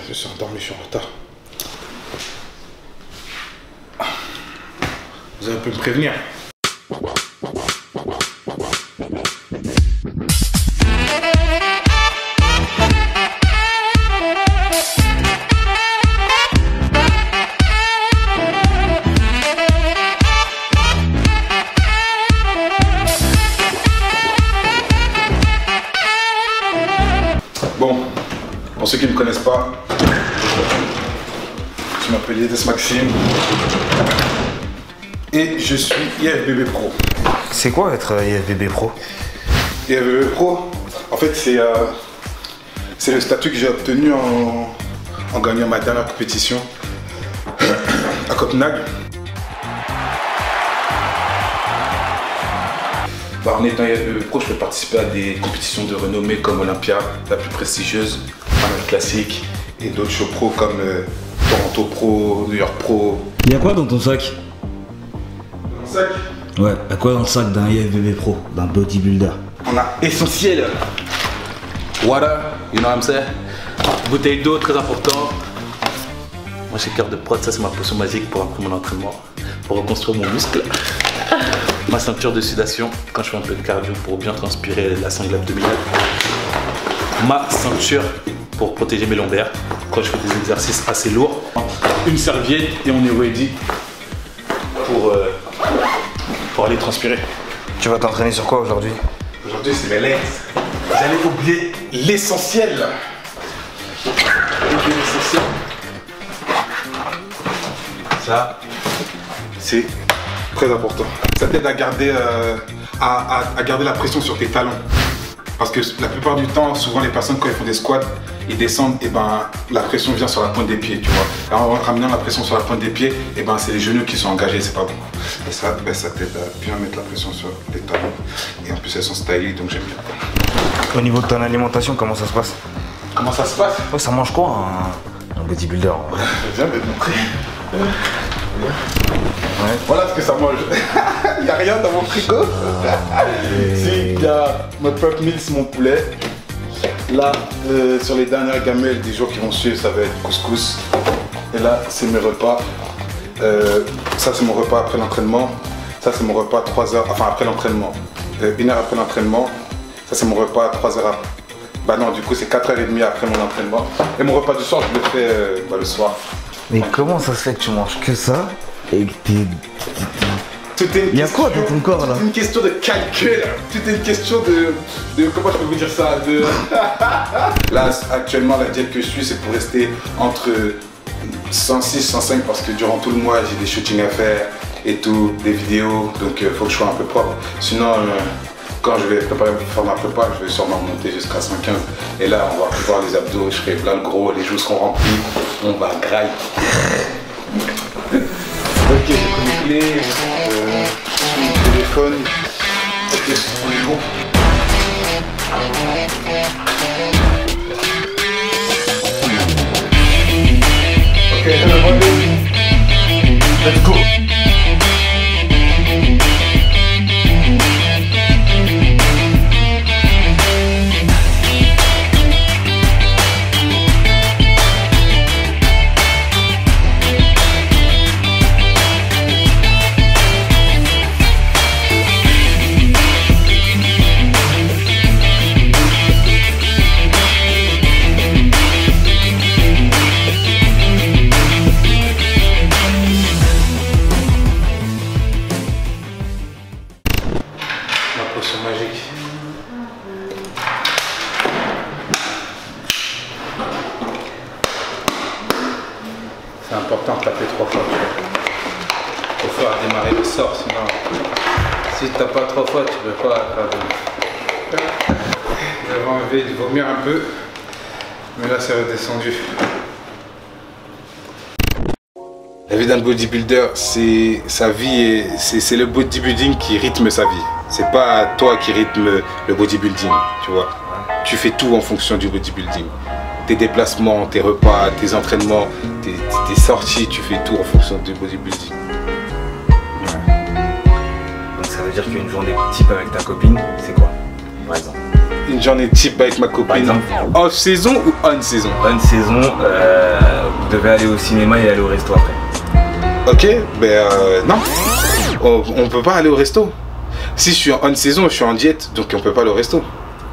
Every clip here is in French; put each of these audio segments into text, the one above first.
Je suis endormi, je suis en retard. Vous avez pu me prévenir. Bon, pour ceux qui ne me connaissent pas, je m'appelle Yedes Maxime et je suis IFBB Pro. C'est quoi être IFBB Pro? IFBB Pro, en fait, c'est le statut que j'ai obtenu en gagnant ma dernière compétition à Copenhague. En étant IFBB Pro, je peux participer à des compétitions de renommée comme Olympia, la plus prestigieuse, Panel Classique et d'autres shows pro comme Toronto Pro, New York Pro. Il y a quoi dans ton sac? Dans le sac? Ouais, à quoi dans le sac d'un IFBB Pro, d'un bodybuilder? On a essentiel. Water, you know what I'm saying? Bouteille d'eau, très important. Moi j'ai cœur de prod, ça c'est ma potion magique pour après mon entraînement, pour reconstruire mon muscle. Ma ceinture de sudation quand je fais un peu de cardio pour bien transpirer la sangle abdominale. Ma ceinture pour protéger mes lombaires quand je fais des exercices assez lourds. Une serviette et on est ready pour aller transpirer. Tu vas t'entraîner sur quoi aujourd'hui? Aujourd'hui c'est mes legs. J'allais oublier l'essentiel. Ça, c'est très important. Ça t'aide à garder, à garder la pression sur tes talons. Parce que la plupart du temps, souvent les personnes quand ils font des squats, ils descendent, et ben la pression vient sur la pointe des pieds, tu vois. Et en ramenant la pression sur la pointe des pieds, et ben c'est les genoux qui sont engagés, c'est pas bon. Et ça, ben, ça t'aide à bien mettre la pression sur les talons. Et en plus elles sont stylées, donc j'aime bien. Au niveau de ton alimentation, comment ça se passe? Comment ça se passe? Ouais, ça mange quoi un bodybuilder? Viens, je vais te montrer. Ouais. Voilà ce que ça mange. Il n'y a rien dans mon frigo. Si, il y a mon prep meal, c'est mon poulet. Là, sur les dernières gamelles des jours qui vont suivre, ça va être couscous. Et là, c'est mes repas. Ça, c'est mon repas après l'entraînement. Ça, c'est mon repas 3 heures, enfin après l'entraînement. 1 heure après l'entraînement. Ça, c'est mon repas à 3 heures après. Bah non, du coup, c'est 4h30 après mon entraînement. Et mon repas du soir, je le fais le soir. Mais comment ça se fait que tu manges que ça et que t'es... Il y a quoi dans ton corps là? C'est une question de calcul. C'est une question de comment je peux vous dire ça, Là, actuellement, la diète que je suis, c'est pour rester entre 106, 105 parce que durant tout le mois, j'ai des shootings à faire et tout, des vidéos. Donc, il faut que je sois un peu propre. Sinon, quand je vais préparer pour faire ma prépa, je vais sûrement monter jusqu'à 115. Et là, on va pouvoir les abdos, je ferai plein de gros, les joues seront remplies, on va grailler. Ok, j'ai pris mes clés, mon téléphone. Ok, on est bon. Ok, let's go. magique. C'est important de taper 3 fois. Il faut faire démarrer le sort, sinon si tu tapes pas 3 fois, tu peux pas faire de... J'avais envie de vomir un peu, mais là c'est redescendu. La vie d'un bodybuilder, c'est sa vie, c'est le bodybuilding qui rythme sa vie. C'est pas toi qui rythme le bodybuilding, tu vois. Tu fais tout en fonction du bodybuilding. Tes déplacements, tes repas, tes entraînements, tes sorties, tu fais tout en fonction du bodybuilding. Donc ça veut dire qu'une journée type avec ta copine, c'est quoi, par exemple? Une journée type avec ma copine, off saison ou on saison? On saison, vous devez aller au cinéma et aller au resto après. Ok, ben non, on peut pas aller au resto. Si je suis en saison, je suis en diète, donc on peut pas aller au resto.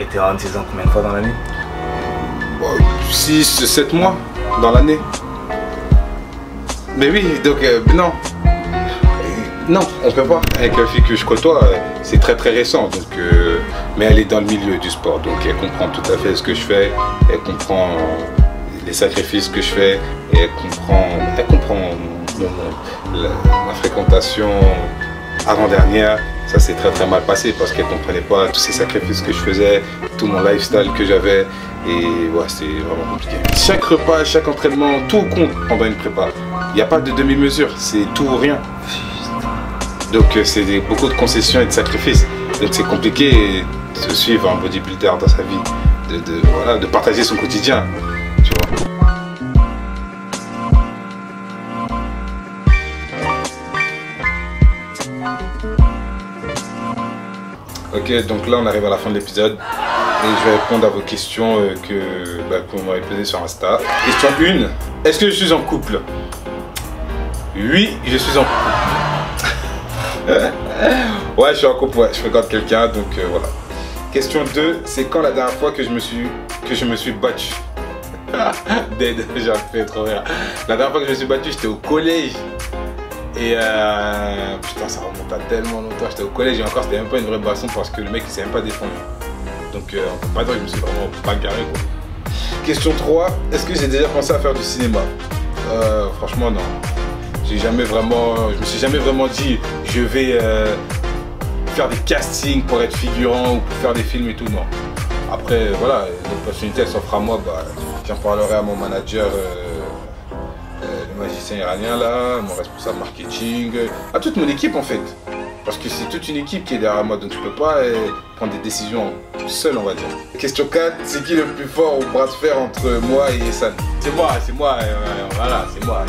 Et t'es en saison combien de fois dans l'année? 6, 7 mois dans l'année. Mais oui, donc non. Non, on peut pas. Avec la fille que je côtoie, c'est très récent. Donc, mais elle est dans le milieu du sport, donc elle comprend tout à fait ce que je fais. Elle comprend les sacrifices que je fais. Et elle comprend ma fréquentation avant-dernière. Ça s'est très mal passé parce qu'elle comprenait pas tous ces sacrifices que je faisais, tout mon lifestyle que j'avais. Et ouais, c'est vraiment compliqué. Chaque repas, chaque entraînement, tout compte pendant une prépa. Il n'y a pas de demi-mesure, c'est tout ou rien. Donc c'est beaucoup de concessions et de sacrifices. Donc c'est compliqué de suivre un bodybuilder dans sa vie, voilà, de partager son quotidien, tu vois. Ok, donc là on arrive à la fin de l'épisode et je vais répondre à vos questions que vous m'avez posées sur Insta. Question 1, est-ce que je suis en couple? Oui, je suis en couple. Ouais, je suis en couple, ouais, je fréquente quelqu'un, donc voilà. Question 2, c'est quand la dernière fois que je me suis battu? Dead, j'ai fait trop rire. La dernière fois que je me suis battu, j'étais au collège. Et putain, ça remonte à tellement longtemps. J'étais au collège et encore c'était même pas une vraie boisson parce que le mec il s'est même pas défendu. Donc on peut pas dire que je me suis vraiment bagarré quoi. Question 3, est-ce que j'ai déjà pensé à faire du cinéma? Franchement non. Je me suis jamais vraiment dit je vais faire des castings pour être figurant ou pour faire des films et tout, non. Après voilà, l'opportunité elle s'offre à moi, j'en parlerai à mon manager. Magicien iranien là, mon responsable marketing, à toute mon équipe en fait. Parce que c'est toute une équipe qui est derrière moi, donc je peux pas prendre des décisions tout seul on va dire. Question 4, c'est qui le plus fort au bras de fer entre moi et Essan? C'est moi, voilà, c'est moi.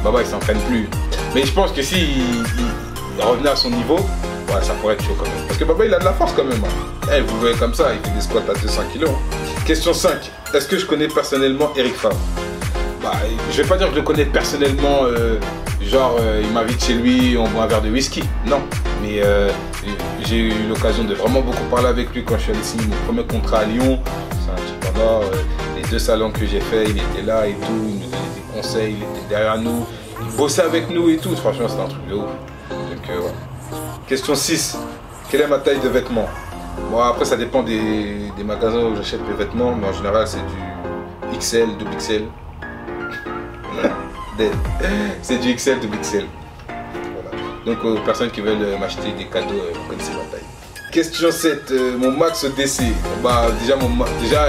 Baba il s'entraîne plus. Mais je pense que si il revenait à son niveau, ouais, ça pourrait être chaud quand même. Parce que Baba il a de la force quand même. Hein. Vous voyez comme ça, il fait des squats à 200 kg. Question 5, est-ce que je connais personnellement Eric Favre? Je vais pas dire que je le connais personnellement, genre il m'invite chez lui, on boit un verre de whisky, non. Mais j'ai eu l'occasion de vraiment beaucoup parler avec lui quand je suis allé signer mon premier contrat à Lyon. C'est un type en or, les 2 salons que j'ai fait, il était là et tout, il nous donnait des conseils, il était derrière nous, il bossait avec nous et tout, franchement c'était un truc de ouf. Donc ouais. Question 6, quelle est ma taille de vêtements? Bon après ça dépend des magasins où j'achète mes vêtements, mais en général c'est du XL, double XL. C'est du XL, double XL. Voilà. Donc aux personnes qui veulent m'acheter des cadeaux, vous connaissez ma taille. Question 7, mon max DC. Déjà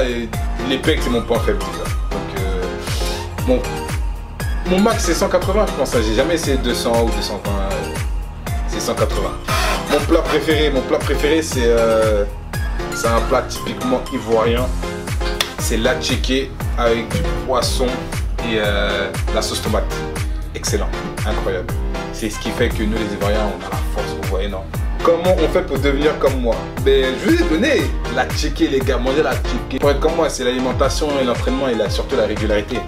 les pecs c'est mon point faible déjà. Donc mon max c'est 180 je pense. J'ai jamais essayé 200 ou 220. C'est 180. Mon plat préféré c'est un plat typiquement ivoirien. C'est la tchéké avec du poisson et la sauce tomate. Excellent, incroyable. C'est ce qui fait que nous les Ivoiriens on a la force, vous voyez non? Comment on fait pour devenir comme moi? Je vous ai donné la tchéké les gars, manger la tchéké. Pour être comme moi c'est l'alimentation et l'entraînement et surtout la régularité.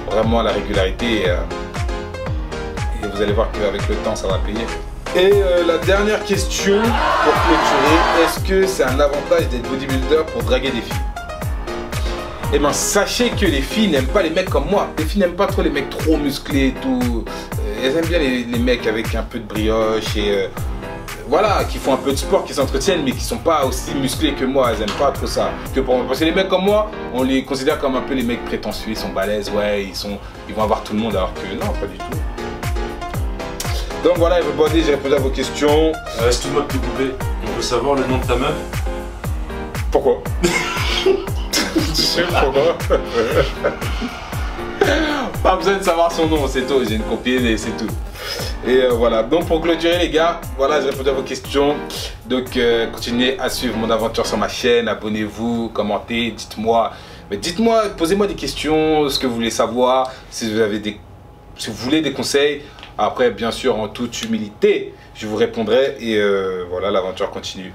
Vraiment la régularité et vous allez voir qu'avec le temps ça va payer. Et la dernière question pour clôturer, est-ce que c'est un avantage d'être bodybuilder pour draguer des filles? Eh ben sachez que les filles n'aiment pas les mecs comme moi. Les filles n'aiment pas trop les mecs trop musclés et tout. Elles aiment bien les mecs avec un peu de brioche et voilà, qui font un peu de sport, qui s'entretiennent, mais qui sont pas aussi musclés que moi. Elles aiment pas trop ça. Parce que les mecs comme moi, on les considère comme un peu les mecs prétentieux, ils sont balèzes, ouais, ils vont avoir tout le monde, alors que non, pas du tout. Donc voilà, everybody, j'ai répondu à vos questions. Excuse-moi de te couper, on peut savoir le nom de ta meuf? Pourquoi? Tu sais pourquoi? Pas besoin de savoir son nom, c'est tout. J'ai une copine et c'est tout. Et voilà, donc pour clôturer les gars, voilà, j'ai répondu à vos questions. Donc continuez à suivre mon aventure sur ma chaîne, abonnez-vous, commentez, dites-moi. Mais dites-moi, posez-moi des questions, ce que vous voulez savoir, si vous avez si vous voulez des conseils. Après, bien sûr, en toute humilité, je vous répondrai et voilà, l'aventure continue.